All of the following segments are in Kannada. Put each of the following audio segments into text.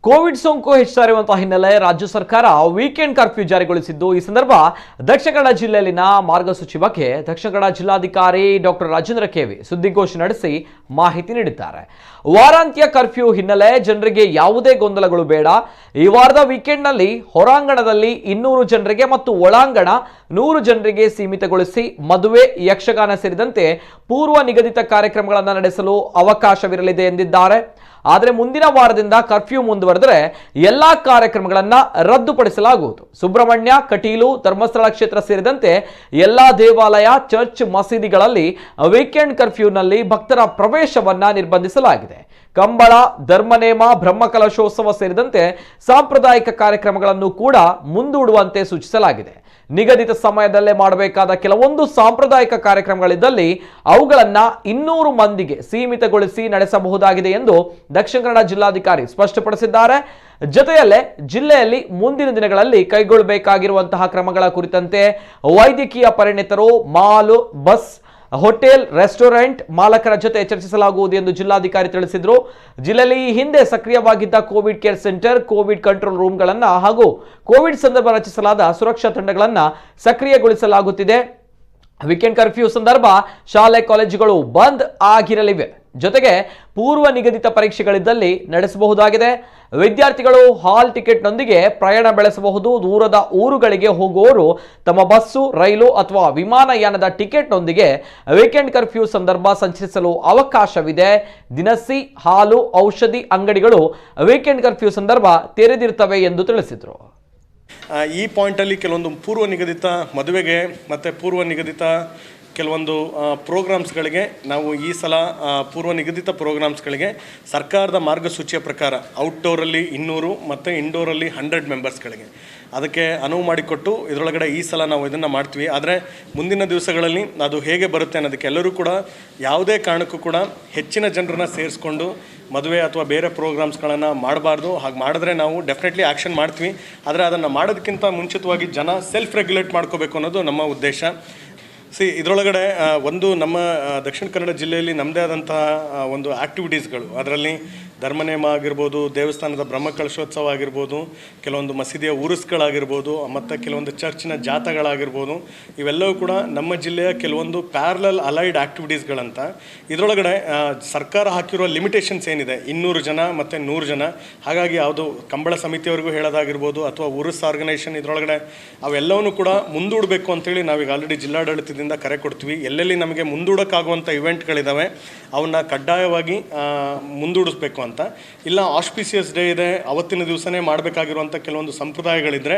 ಕೋವಿಡ್ ಸೋಂಕು ಹೆಚ್ಚುತ್ತಿರುವಂತಹ ಹಿನ್ನೆಲೆ ರಾಜ್ಯ ಸರ್ಕಾರ ವೀಕೆಂಡ್ ಕರ್ಫ್ಯೂ ಜಾರಿಗೊಳಿಸಿದ್ದು, ಈ ಸಂದರ್ಭ ದಕ್ಷಿಣ ಕನ್ನಡ ಜಿಲ್ಲೆಯಲ್ಲಿನ ಮಾರ್ಗಸೂಚಿ ಬಗ್ಗೆ ದಕ್ಷಿಣ ಕನ್ನಡ ಜಿಲ್ಲಾಧಿಕಾರಿ ಡಾಕ್ಟರ್ ರಾಜೇಂದ್ರ ಕೆವಿ ಸುದ್ದಿಗೋಷ್ಠಿ ನಡೆಸಿ ಮಾಹಿತಿ ನೀಡಿದ್ದಾರೆ. ವಾರಾಂತ್ಯ ಕರ್ಫ್ಯೂ ಹಿನ್ನೆಲೆ ಜನರಿಗೆ ಯಾವುದೇ ಗೊಂದಲಗಳು ಬೇಡ. ಈ ವಾರದ ವೀಕೆಂಡ್ನಲ್ಲಿ ಹೊರಾಂಗಣದಲ್ಲಿ 200 ಜನರಿಗೆ ಮತ್ತು ಒಳಾಂಗಣ 100 ಜನರಿಗೆ ಸೀಮಿತಗೊಳಿಸಿ ಮದುವೆ, ಯಕ್ಷಗಾನ ಸೇರಿದಂತೆ ಪೂರ್ವ ನಿಗದಿತ ಕಾರ್ಯಕ್ರಮಗಳನ್ನು ನಡೆಸಲು ಅವಕಾಶವಿರಲಿದೆ ಎಂದಿದ್ದಾರೆ. ಆದರೆ ಮುಂದಿನ ವಾರದಿಂದ ಕರ್ಫ್ಯೂ ಮುಂದುವರೆದರೆ ಎಲ್ಲಾ ಕಾರ್ಯಕ್ರಮಗಳನ್ನು ರದ್ದುಪಡಿಸಲಾಗುವುದು. ಸುಬ್ರಹ್ಮಣ್ಯ, ಕಟೀಲು, ಧರ್ಮಸ್ಥಳ ಕ್ಷೇತ್ರ ಸೇರಿದಂತೆ ಎಲ್ಲಾ ದೇವಾಲಯ, ಚರ್ಚ್, ಮಸೀದಿಗಳಲ್ಲಿ ವೀಕೆಂಡ್ ಕರ್ಫ್ಯೂನಲ್ಲಿ ಭಕ್ತರ ಪ್ರವೇಶವನ್ನ ನಿರ್ಬಂಧಿಸಲಾಗಿದೆ. ಕಂಬಳ, ಧರ್ಮನೇಮ, ಬ್ರಹ್ಮಕಲಶೋತ್ಸವ ಸೇರಿದಂತೆ ಸಾಂಪ್ರದಾಯಿಕ ಕಾರ್ಯಕ್ರಮಗಳನ್ನು ಕೂಡ ಮುಂದೂಡುವಂತೆ ಸೂಚಿಸಲಾಗಿದೆ. ನಿಗದಿತ ಸಮಯದಲ್ಲೇ ಮಾಡಬೇಕಾದ ಕೆಲವೊಂದು ಸಾಂಪ್ರದಾಯಿಕ ಕಾರ್ಯಕ್ರಮಗಳಿದ್ದಲ್ಲಿ ಅವುಗಳನ್ನ 200 ಮಂದಿಗೆ ಸೀಮಿತಗೊಳಿಸಿ ನಡೆಸಬಹುದಾಗಿದೆ ಎಂದು ದಕ್ಷಿಣ ಕನ್ನಡ ಜಿಲ್ಲಾಧಿಕಾರಿ ಸ್ಪಷ್ಟಪಡಿಸಿದ್ದಾರೆ. ಜೊತೆಯಲ್ಲೇ ಜಿಲ್ಲೆಯಲ್ಲಿ ಮುಂದಿನ ದಿನಗಳಲ್ಲಿ ಕೈಗೊಳ್ಳಬೇಕಾಗಿರುವಂತಹ ಕ್ರಮಗಳ ಕುರಿತಂತೆ ವೈದ್ಯಕೀಯ ಪರಿಣಿತರು, ಮಾಲ್, ಬಸ್, ಹೋಟೆಲ್, ರೆಸ್ಟೋರೆಂಟ್ ಮಾಲಕರ ಜೊತೆ ಚರ್ಚಿಸಲಾಗುವುದು ಎಂದು ಜಿಲ್ಲಾಧಿಕಾರಿ ತಿಳಿಸಿದರು. ಜಿಲ್ಲೆಯಲ್ಲಿ ಈ ಹಿಂದೆ ಸಕ್ರಿಯವಾಗಿದ್ದ Covid care centre, Covid control ರೂಮ್ಗಳನ್ನು ಹಾಗೂ ಕೋವಿಡ್ ಸಂದರ್ಭ ರಚಿಸಲಾದ ಸುರಕ್ಷಾ ತಂಡಗಳನ್ನು ಸಕ್ರಿಯಗೊಳಿಸಲಾಗುತ್ತಿದೆ. ವೀಕೆಂಡ್ ಕರ್ಫ್ಯೂ ಸಂದರ್ಭ ಶಾಲೆ, ಕಾಲೇಜುಗಳು ಬಂದ್ ಆಗಿರಲಿವೆ. ಜೊತೆಗೆ ಪೂರ್ವ ನಿಗದಿತ ಪರೀಕ್ಷೆಗಳಿದ್ದಲ್ಲಿ ನಡೆಸಬಹುದಾಗಿದೆ. ವಿದ್ಯಾರ್ಥಿಗಳು ಹಾಲ್ ಟಿಕೆಟ್ನೊಂದಿಗೆ ಪ್ರಯಾಣ ಬೆಳೆಸಬಹುದು. ದೂರದ ಊರುಗಳಿಗೆ ಹೋಗುವವರು ತಮ್ಮ ಬಸ್ಸು, ರೈಲು ಅಥವಾ ವಿಮಾನಯಾನದ ಟಿಕೆಟ್ನೊಂದಿಗೆ ವೀಕೆಂಡ್ ಕರ್ಫ್ಯೂ ಸಂದರ್ಭ ಸಂಚರಿಸಲು ಅವಕಾಶವಿದೆ. ದಿನಸಿ, ಹಾಲು, ಔಷಧಿ ಅಂಗಡಿಗಳು ವೀಕೆಂಡ್ ಕರ್ಫ್ಯೂ ಸಂದರ್ಭ ತೆರೆದಿರ್ತವೆ ಎಂದು ತಿಳಿಸಿದರು. ಈ ಪಾಯಿಂಟಲ್ಲಿ ಕೆಲವೊಂದು ಪೂರ್ವ ನಿಗದಿತ ಮದುವೆಗೆ ಮತ್ತು ಪೂರ್ವ ನಿಗದಿತ ಕೆಲವೊಂದು ಪ್ರೋಗ್ರಾಮ್ಸ್ಗಳಿಗೆ ನಾವು ಈ ಸಲ ಪೂರ್ವ ನಿಗದಿತ ಪ್ರೋಗ್ರಾಮ್ಸ್ಗಳಿಗೆ ಸರ್ಕಾರದ ಮಾರ್ಗಸೂಚಿಯ ಪ್ರಕಾರ ಔಟ್ಡೋರಲ್ಲಿ 200 ಮತ್ತು ಇಂಡೋರಲ್ಲಿ 100 ಮೆಂಬರ್ಸ್ಗಳಿಗೆ ಅದಕ್ಕೆ ಅನುವು ಮಾಡಿಕೊಟ್ಟು ಇದರೊಳಗಡೆ ಈ ಸಲ ನಾವು ಇದನ್ನು ಮಾಡ್ತೀವಿ. ಆದರೆ ಮುಂದಿನ ದಿವಸಗಳಲ್ಲಿ ಅದು ಹೇಗೆ ಬರುತ್ತೆ ಅನ್ನೋದಕ್ಕೆ ಎಲ್ಲರೂ ಕೂಡ ಯಾವುದೇ ಕಾರಣಕ್ಕೂ ಕೂಡ ಹೆಚ್ಚಿನ ಜನರನ್ನ ಸೇರಿಸ್ಕೊಂಡು ಮದುವೆ ಅಥವಾ ಬೇರೆ ಪ್ರೋಗ್ರಾಮ್ಸ್ಗಳನ್ನು ಮಾಡಬಾರ್ದು. ಹಾಗೆ ಮಾಡಿದ್ರೆ ನಾವು ಡೆಫಿನೆಟ್ಲಿ ಆ್ಯಕ್ಷನ್ ಮಾಡ್ತೀವಿ. ಆದರೆ ಅದನ್ನು ಮಾಡೋದಕ್ಕಿಂತ ಮುಂಚಿತವಾಗಿ ಜನ ಸೆಲ್ಫ್ ರೆಗ್ಯುಲೇಟ್ ಮಾಡ್ಕೋಬೇಕು ಅನ್ನೋದು ನಮ್ಮ ಉದ್ದೇಶ. ಇದರೊಳಗಡೆ ಒಂದು ನಮ್ಮ ದಕ್ಷಿಣ ಕನ್ನಡ ಜಿಲ್ಲೆಯಲ್ಲಿ ನಮ್ಮದೇ ಆದಂತಹ ಒಂದು ಆ್ಯಕ್ಟಿವಿಟೀಸ್ಗಳು, ಅದರಲ್ಲಿ ಧರ್ಮನೇಮ ಆಗಿರ್ಬೋದು, ದೇವಸ್ಥಾನದ ಬ್ರಹ್ಮಕಲಶೋತ್ಸವ ಆಗಿರ್ಬೋದು, ಕೆಲವೊಂದು ಮಸೀದಿಯ ಉರುಸ್ಗಳಾಗಿರ್ಬೋದು, ಮತ್ತು ಕೆಲವೊಂದು ಚರ್ಚಿನ ಜಾಥಾಗಳಾಗಿರ್ಬೋದು, ಇವೆಲ್ಲವೂ ಕೂಡ ನಮ್ಮ ಜಿಲ್ಲೆಯ ಕೆಲವೊಂದು ಪ್ಯಾರಲಲ್ ಅಲೈಡ್ ಆ್ಯಕ್ಟಿವಿಟೀಸ್ಗಳಂತ. ಇದರೊಳಗಡೆ ಸರ್ಕಾರ ಹಾಕಿರುವ ಲಿಮಿಟೇಷನ್ಸ್ ಏನಿದೆ 200 ಜನ ಮತ್ತು 100 ಜನ, ಹಾಗಾಗಿ ಯಾವುದು ಕಂಬಳ ಸಮಿತಿಯವರೆಗೂ ಹೇಳೋದಾಗಿರ್ಬೋದು ಅಥವಾ ಉರುಸ್ ಆರ್ಗನೈಸೇಷನ್ ಇದರೊಳಗಡೆ ಅವೆಲ್ಲವನ್ನೂ ಕೂಡ ಮುಂದೂಡಬೇಕು ಅಂತೇಳಿ ನಾವೀಗ ಆಲ್ರೆಡಿ ಜಿಲ್ಲಾಡಳಿತದಿಂದ ಕರೆ ಕೊಡ್ತೀವಿ. ಎಲ್ಲೆಲ್ಲಿ ನಮಗೆ ಮುಂದೂಡೋಕ್ಕಾಗುವಂಥ ಇವೆಂಟ್ಗಳಿದ್ದಾವೆ ಅವನ್ನ ಕಡ್ಡಾಯವಾಗಿ ಮುಂದೂಡಿಸ್ಬೇಕು ಅಂತ. ಇಲ್ಲ ಆಸ್ಪಿಸಿಯಸ್ ಡೇ ಇದೆ, ಅವತ್ತಿನ ದಿವಸನೇ ಮಾಡಬೇಕಾಗಿರುವಂಥ ಕೆಲವೊಂದು ಸಂಪ್ರದಾಯಗಳಿದ್ದರೆ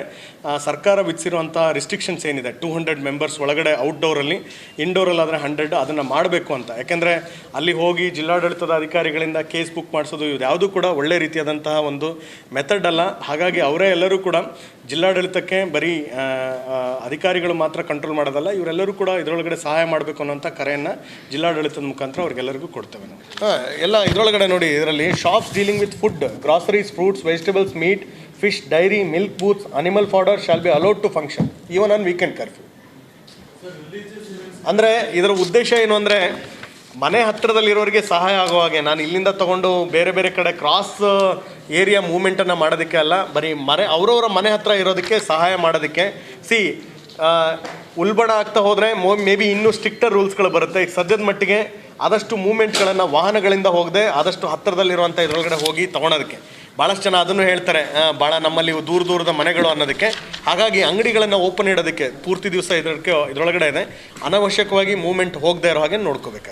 ಸರ್ಕಾರ ವಿಧಿಸಿರುವಂಥ ರಿಸ್ಟ್ರಿಕ್ಷನ್ಸ್ ಏನಿದೆ 200 ಮೆಂಬರ್ಸ್ ಒಳಗಡೆ ಔಟ್ಡೋರಲ್ಲಿ, ಇಂಡೋರಲ್ಲಾದರೆ 100 ಅದನ್ನು ಮಾಡಬೇಕು ಅಂತ. ಯಾಕೆಂದರೆ ಅಲ್ಲಿ ಹೋಗಿ ಜಿಲ್ಲಾಡಳಿತದ ಅಧಿಕಾರಿಗಳಿಂದ ಕೇಸ್ ಬುಕ್ ಮಾಡಿಸೋದು ಇದು ಯಾವುದೂ ಕೂಡ ಒಳ್ಳೆ ರೀತಿಯಾದಂತಹ ಒಂದು ಮೆಥಡ್ ಅಲ್ಲ. ಹಾಗಾಗಿ ಅವರೇ ಎಲ್ಲರೂ ಕೂಡ ಜಿಲ್ಲಾಡಳಿತಕ್ಕೆ ಬರೀ ಅಧಿಕಾರಿಗಳು ಮಾತ್ರ ಕಂಟ್ರೋಲ್ ಮಾಡೋದಲ್ಲ, ಇವರೆಲ್ಲರೂ ಕೂಡ ಇದರೊಳಗಡೆ ಸಹಾಯ ಮಾಡಬೇಕು ಅನ್ನೋಂಥ ಕರೆಯನ್ನು ಜಿಲ್ಲಾಡಳಿತದ ಮುಖಾಂತರ ಅವ್ರಿಗೆಲ್ಲರಿಗೂ ಕೊಡ್ತೇವೆ ನಾವು. ಎಲ್ಲ ಇದರೊಳಗಡೆ ನೋಡಿ, ಇದರಲ್ಲಿ shops dealing with food, groceries, fruits, vegetables, meat, fish, dairy, milk booths, animal fodder shall be allowed to function even on weekend curfew. ಅಂದರೆ ಇದರ ಉದ್ದೇಶ ಏನು ಅಂದರೆ ಮನೆ ಹತ್ತಿರದಲ್ಲಿರೋರಿಗೆ ಸಹಾಯ ಆಗೋ ಹಾಗೆ, ನಾನು ಇಲ್ಲಿಂದ ತೊಗೊಂಡು ಬೇರೆ ಬೇರೆ ಕಡೆ ಕ್ರಾಸ್ ಏರಿಯಾ ಮೂವ್ಮೆಂಟನ್ನು ಮಾಡೋದಕ್ಕೆ ಅಲ್ಲ, ಬರೀ ಅವರವರ ಮನೆ ಹತ್ತಿರ ಇರೋದಕ್ಕೆ ಸಹಾಯ ಮಾಡೋದಕ್ಕೆ. ಉಲ್ಬಣ ಆಗ್ತಾ ಹೋದರೆ ಮೇ ಬಿ ಇನ್ನೂ ಸ್ಟ್ರಿಕ್ಟರ್ ರೂಲ್ಸ್ಗಳು ಬರುತ್ತೆ. ಈಗ ಸದ್ಯದ ಮಟ್ಟಿಗೆ ಆದಷ್ಟು ಮೂವ್ಮೆಂಟ್ಗಳನ್ನು ವಾಹನಗಳಿಂದ ಹೋಗದೆ ಆದಷ್ಟು ಹತ್ತಿರದಲ್ಲಿರುವಂಥ ಇದರೊಳಗಡೆ ಹೋಗಿ ತೊಗೊಳೋದಕ್ಕೆ. ಭಾಳಷ್ಟು ಜನ ಅದನ್ನು ಹೇಳ್ತಾರೆ, ಭಾಳ ನಮ್ಮಲ್ಲಿ ದೂರದ ಮನೆಗಳು ಅನ್ನೋದಕ್ಕೆ. ಹಾಗಾಗಿ ಅಂಗಡಿಗಳನ್ನು ಓಪನ್ ಇಡೋದಕ್ಕೆ ಪೂರ್ತಿ ದಿವಸ ಇದರೊಳಗಡೆ ಇದೆ, ಅನವಶ್ಯಕವಾಗಿ ಮೂವ್ಮೆಂಟ್ ಹೋಗದೇ ಇರೋ ಹಾಗೆ ನೋಡ್ಕೋಬೇಕು.